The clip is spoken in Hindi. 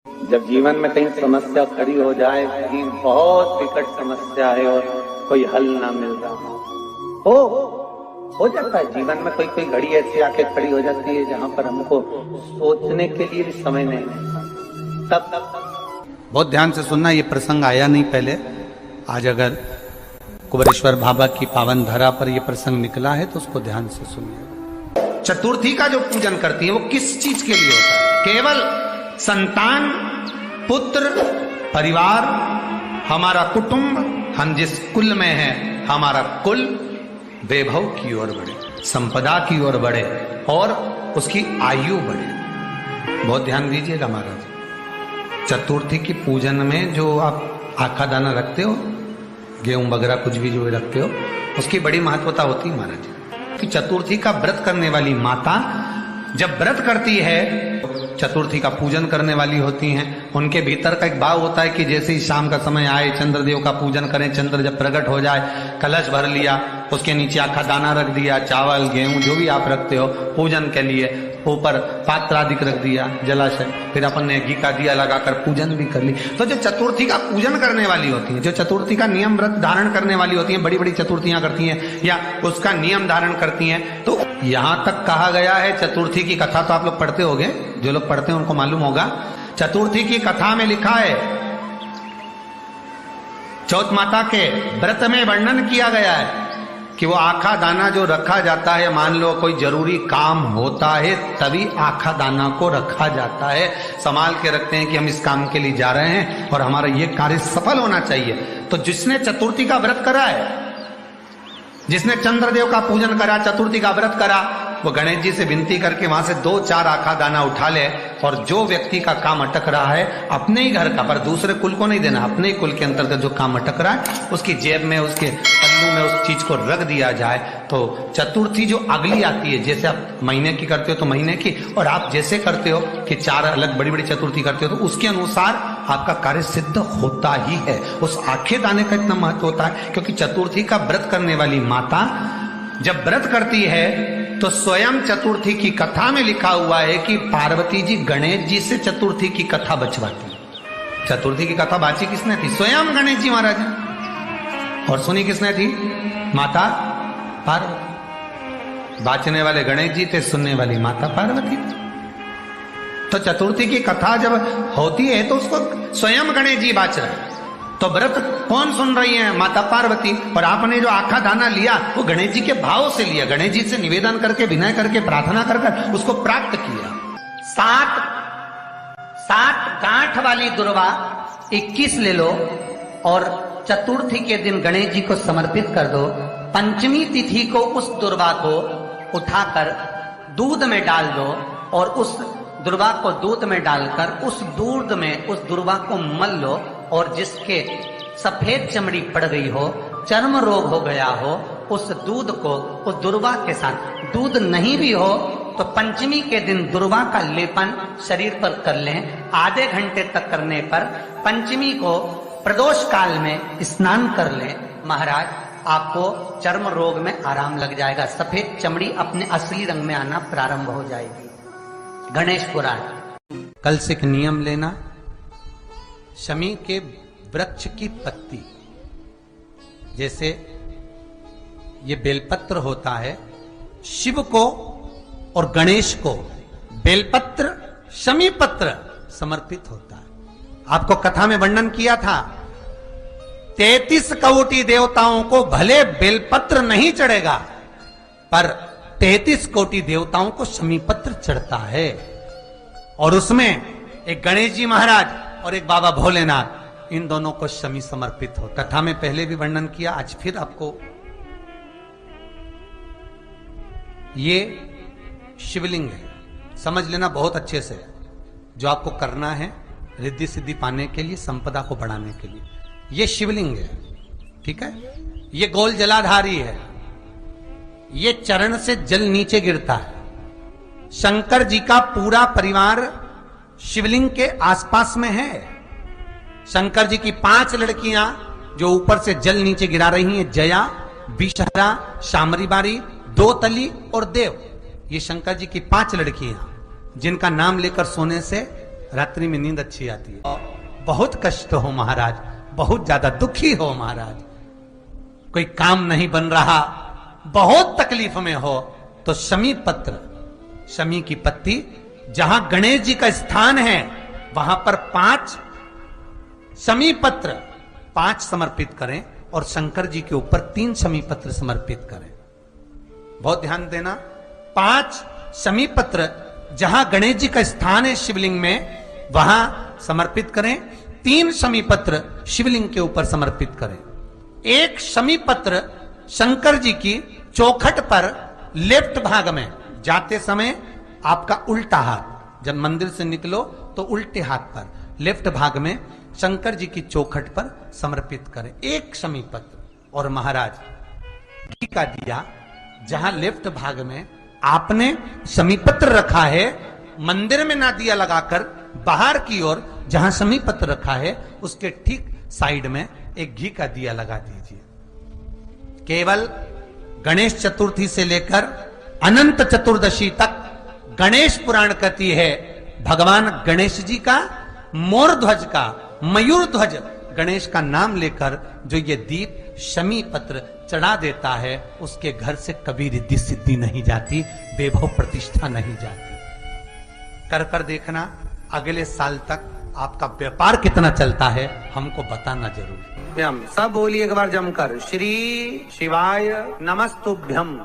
जब जीवन में कहीं समस्या खड़ी हो जाए, कहीं बहुत विकट समस्या है और कोई हल ना मिल रहा हो जाता है जीवन में कोई कोई घड़ी ऐसी आके खड़ी हो जाती है जहां पर हमको सोचने के लिए भी समय नहीं है। तब बहुत ध्यान से सुनना, ये प्रसंग आया नहीं पहले। आज अगर कुबेरेश्वर बाबा की पावन धरा पर यह प्रसंग निकला है तो उसको ध्यान से सुनिए। चतुर्थी का जो पूजन करती है वो किस चीज के लिए होता है? केवल संतान, पुत्र, परिवार, हमारा कुटुंब, हम जिस कुल में हैं, हमारा कुल वैभव की ओर बढ़े, संपदा की ओर बढ़े और उसकी आयु बढ़े। बहुत ध्यान दीजिएगा महाराज। चतुर्थी की पूजन में जो आप आखा दाना रखते हो, गेहूं वगैरह कुछ भी जो रखते हो, उसकी बड़ी महत्वता होती है महाराज। कि चतुर्थी का व्रत करने वाली माता जब व्रत करती है, चतुर्थी का पूजन करने वाली होती हैं, उनके भीतर का एक भाव होता है कि जैसे ही शाम का समय आए चंद्रदेव का पूजन करें, चंद्र जब प्रकट हो जाए, कलश भर लिया, उसके नीचे आखा दाना रख दिया, चावल गेहूं जो भी आप रखते हो पूजन के लिए, ऊपर पात्र आदि रख दिया, जलाशय, फिर अपन ने घी का दिया लगाकर पूजन भी कर ली। तो जो चतुर्थी का पूजन करने वाली होती है, जो चतुर्थी का नियम व्रत धारण करने वाली होती हैं, बड़ी बड़ी चतुर्थियां करती हैं या उसका नियम धारण करती हैं, तो यहां तक कहा गया है, चतुर्थी की कथा तो आप लोग पढ़ते होंगे, जो लोग पढ़ते हैं उनको मालूम होगा। चतुर्थी की कथा में लिखा है, चौथ माता के व्रत में वर्णन किया गया है कि वो आखा दाना जो रखा जाता है, मान लो कोई जरूरी काम होता है तभी आखा दाना को रखा जाता है, संभाल के रखते हैं कि हम इस काम के लिए जा रहे हैं और हमारा ये कार्य सफल होना चाहिए। तो जिसने चतुर्थी का व्रत करा है, जिसने चंद्रदेव का पूजन करा, चतुर्थी का व्रत करा, वो गणेश जी से विनती करके वहां से 2-4 आखा दाना उठा ले और जो व्यक्ति का काम अटक रहा है अपने ही घर का, पर दूसरे कुल को नहीं देना, अपने ही कुल के अंतर्गत जो काम अटक रहा है उसकी जेब में, उसके पल्लू में उस चीज को रख दिया जाए। तो चतुर्थी जो अगली आती है, जैसे आप महीने की करते हो तो महीने की, और आप जैसे करते हो कि 4 अलग बड़ी बड़ी चतुर्थी करते हो तो उसके अनुसार आपका कार्य सिद्ध होता ही है। उस आखे दाने का इतना महत्व होता है क्योंकि चतुर्थी का व्रत करने वाली माता जब व्रत करती है तो स्वयं चतुर्थी की कथा में लिखा हुआ है कि पार्वती जी गणेश जी से चतुर्थी की कथा बचवाती। चतुर्थी की कथा बाची किसने थी? स्वयं गणेश जी महाराज ने। और सुनी किसने थी? माता पार्वती। बाचने वाले गणेश जी थे, सुनने वाली माता पार्वती थी। तो चतुर्थी की कथा जब होती है तो उसको स्वयं गणेश जी बाच रहे हैं। तो व्रत कौन सुन रही है? माता पार्वती। और आपने जो आखा दाना लिया वो गणेश जी के भाव से लिया, गणेश जी से निवेदन करके, विनय करके, प्रार्थना कर उसको प्राप्त किया। 7 गांठ वाली दुर्वा 21 ले लो और चतुर्थी के दिन गणेश जी को समर्पित कर दो। पंचमी तिथि को उस दुर्वा को उठाकर दूध में डाल दो और उस दुर्वा को दूध में डालकर उस दूध में उस दुर्वा को मल लो और जिसके सफेद चमड़ी पड़ गई हो, चर्म रोग हो गया हो, उस दूध को उस दुर्वा के साथ, दूध नहीं भी हो तो पंचमी के दिन दुर्वा का लेपन शरीर पर कर लें। आधे घंटे तक करने पर पंचमी को प्रदोष काल में स्नान कर लें। महाराज आपको चर्म रोग में आराम लग जाएगा, सफेद चमड़ी अपने असली रंग में आना प्रारंभ हो जाएगी। गणेश पुराण। कल से एक नियम लेना, शमी के वृक्ष की पत्ती, जैसे ये बेलपत्र होता है, शिव को और गणेश को बेलपत्र, शमी पत्र समर्पित होता है। आपको कथा में वर्णन किया था, 33 कोटि देवताओं को भले बेलपत्र नहीं चढ़ेगा पर 33 कोटि देवताओं को शमी पत्र चढ़ता है। और उसमें एक गणेश जी महाराज और एक बाबा भोलेनाथ, इन दोनों को शमी समर्पित हो। कथा में पहले भी वर्णन किया, आज फिर आपको। ये शिवलिंग है, समझ लेना बहुत अच्छे से, जो आपको करना है रिद्धि सिद्धि पाने के लिए, संपदा को बढ़ाने के लिए। ये शिवलिंग है, ठीक है। ये गोल जलाधारी है, ये चरण से जल नीचे गिरता है। शंकर जी का पूरा परिवार शिवलिंग के आसपास में है। शंकर जी की 5 लड़कियां जो ऊपर से जल नीचे गिरा रही हैं, जया, विषहरा, शामरी बारी, दोतली और देव, ये शंकर जी की 5 लड़कियां जिनका नाम लेकर सोने से रात्रि में नींद अच्छी आती है। बहुत कष्ट हो महाराज, बहुत ज्यादा दुखी हो महाराज, कोई काम नहीं बन रहा, बहुत तकलीफ में हो, तो शमी पत्र, शमी की पत्ती, जहां गणेश जी का स्थान है वहां पर 5 शमी पत्र 5 समर्पित करें और शंकर जी के ऊपर 3 शमी पत्र समर्पित करें। बहुत ध्यान देना, 5 शमी पत्र जहां गणेश जी का स्थान है शिवलिंग में वहां समर्पित करें, 3 शमी पत्र शिवलिंग के ऊपर समर्पित करें। 1 शमी पत्र शंकर जी की चौखट पर लेफ्ट भाग में, जाते समय आपका उल्टा हाथ, जब मंदिर से निकलो तो उल्टे हाथ पर लेफ्ट भाग में शंकर जी की चौखट पर समर्पित करें 1 शमी पत्र। और महाराज घी का दिया जहां लेफ्ट भाग में आपने शमी पत्र रखा है, मंदिर में ना दिया लगाकर बाहर की ओर जहां शमी पत्र रखा है उसके ठीक साइड में एक घी का दिया लगा दीजिए। केवल गणेश चतुर्थी से लेकर अनंत चतुर्दशी तक गणेश पुराण कहती है भगवान गणेश जी का, मोर ध्वज का, मयूर ध्वज गणेश का नाम लेकर जो ये दीप शमी पत्र चढ़ा देता है उसके घर से कभी रिद्धि सिद्धि नहीं जाती, वैभव प्रतिष्ठा नहीं जाती। कर देखना, अगले साल तक आपका व्यापार कितना चलता है हमको बताना जरूर। सब बोलिए एक बार जमकर, श्री शिवाय नमस्तुभ्यम।